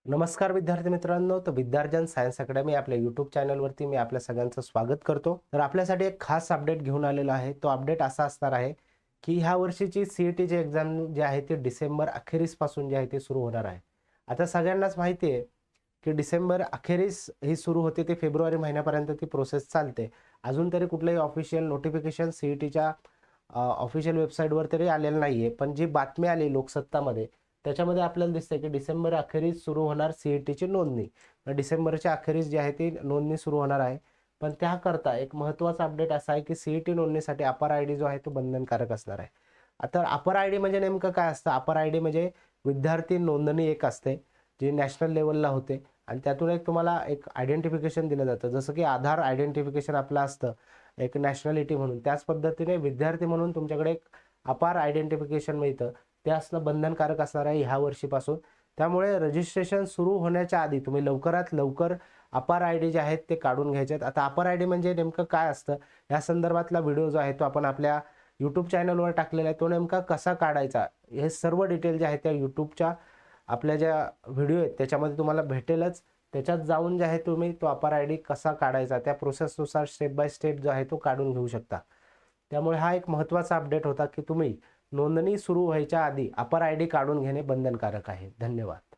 नमस्कार विद्यार्थी मित्रांनो, तर विद्यार्जन सायन्स अकॅडमी आपल्या यूट्यूब चॅनलवरती मी आपल्या सगळ्यांचं स्वागत करतो. तर आपल्यासाठी एक खास अपडेट घेऊन आलेला आहे. तो अपडेट असा असणार आहे की ह्या वर्षीची सीईटीची एक्झाम जी आहे ती डिसेंबर अखेरीस पासून जी आहे ती सुरू होणार आहे. आता सगळ्यांनाच माहिती आहे की डिसेंबर अखेरीस ही सुरू होते ते फेब्रुवारी महिन्यापर्यंत ती प्रोसेस चालते. अजून तरी कुठलंही ऑफिशियल नोटिफिकेशन सीईटीच्या ऑफिशियल वेबसाईटवर तरी आलेलं नाहीये. पण जी बातमी आली लोकसत्तामध्ये त्याच्यामध्ये आपल्याला दिसतंय की डिसेंबर अखेरीस सुरू होणार सीईटीची नोंदणी. डिसेंबरच्या अखेरीस जी आहे ती नोंदणी सुरू होणार आहे. पण त्याकरता एक महत्त्वाचा अपडेट असा आहे की सीईटी नोंदणीसाठी अपर आयडी जो आहे तो बंधनकारक असणार आहे. आता अपर आयडी म्हणजे नेमकं काय असतं? अपर आयडी म्हणजे विद्यार्थी नोंदणी एक असते, जी नॅशनल लेव्हलला होते आणि त्यातून एक तुम्हाला एक आयडेंटिफिकेशन दिलं जातं. जसं की आधार आयडेंटिफिकेशन आपलं असतं, एक नॅशनॅलिटी म्हणून. त्याच पद्धतीने विद्यार्थी म्हणून तुमच्याकडे एक अपार आयडेंटिफिकेशन मिळतं. ते असणं बंधनकारक असणार आहे ह्या वर्षीपासून. त्यामुळे रजिस्ट्रेशन सुरू होण्याच्या आधी तुम्ही लवकरात लवकर अपार आयडी जे आहेत ते काढून घ्यायचे आहेत. आता अपार आयडी म्हणजे नेमकं काय असतं, या संदर्भातला व्हिडिओ जो आहे तो आपण आपल्या यूट्यूब चॅनलवर टाकलेला आहे. तो नेमका कसा काढायचा हे सर्व डिटेल जे आहे त्या यूट्यूबच्या आपल्या ज्या व्हिडिओ आहेत त्याच्यामध्ये तुम्हाला भेटेलच. त्याच्यात जाऊन जे आहे तुम्ही तो अपार आयडी कसा काढायचा त्या प्रोसेसनुसार स्टेप बाय स्टेप जो आहे तो काढून घेऊ शकता. त्यामुळे हा एक महत्त्वाचा अपडेट होता की तुम्ही नोंदणी सुरू व्हायच्या आधी अपर आयडी काढून घेणे बंधनकारक आहे. धन्यवाद.